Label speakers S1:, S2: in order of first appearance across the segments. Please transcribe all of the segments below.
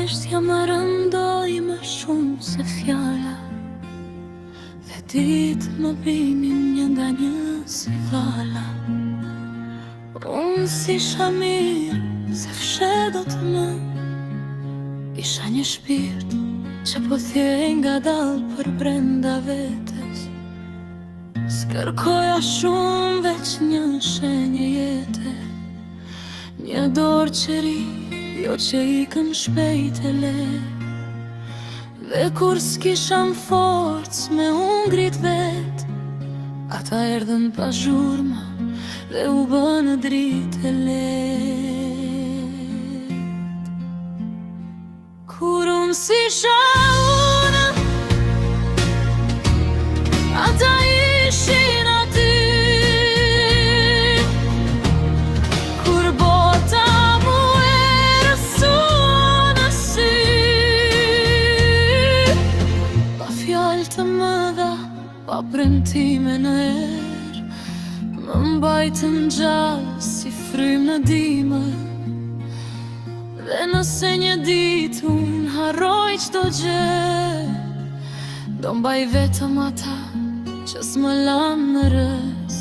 S1: thjeshtja më rëndoi më shumë se fjala, dhe ditë më binin një nga një si vala. Unë s'isha mirë, se fshe do të më isha një shpirt që po thjej nga dal për brenda vetes. S'kërkoja shumë veç një shenjë jete, një dorë që ri, jo që ikën shpejt e lehtë. Dhe kur s'kisham forcë me ngrit vet, ata erdhën pa zhurma dhe u bënë dritë e lehtë. Kur unë s'isha unë, ata ishin aty. Kur bota mu e rësua në sy, pa fjallë të mëdha, pa premtime në erë, më mbajtën gjallë si frym në dimër. Dhe nëse një ditë unë harroj qdo gjë, do mbaj vetëm ata që s'më lanë në rës.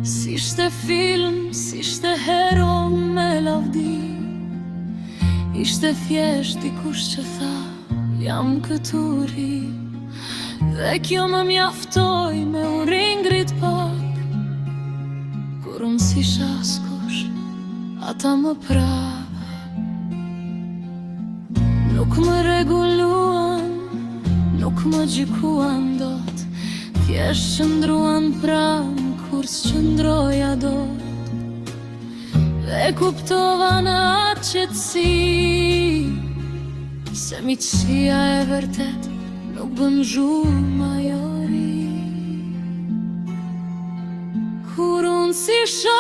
S1: S'ishte film, s'ishte hero me lavdi, ishte thjesht dikush që tha jam këtu ri. Dhe kjo më mjaftoi me u ringrit pak. Kur unë s'isha askush, ata më prava. Nuk më reguluan, nuk më gjykuan dot, thjesht qëndruan pranë kur s'qëndroja dot. Dhe kuptova në atë qetësi se miqësia e vërtet nuk bën zhurmë ajo ri. Kur unë s'isha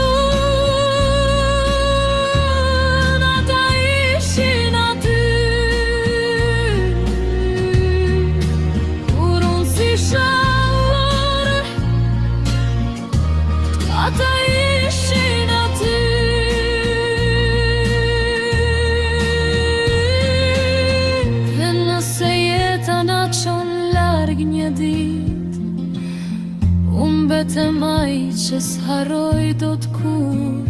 S1: unë, ata ishin aty. Kur unë s'isha unë, ata ishin aty. Dhe nëse jeta na qon larg një dit, unë betem ai që s'harroj dot kur,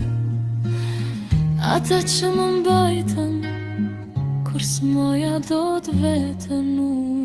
S1: ata që më mbajtën kur s'moja dot veten unë.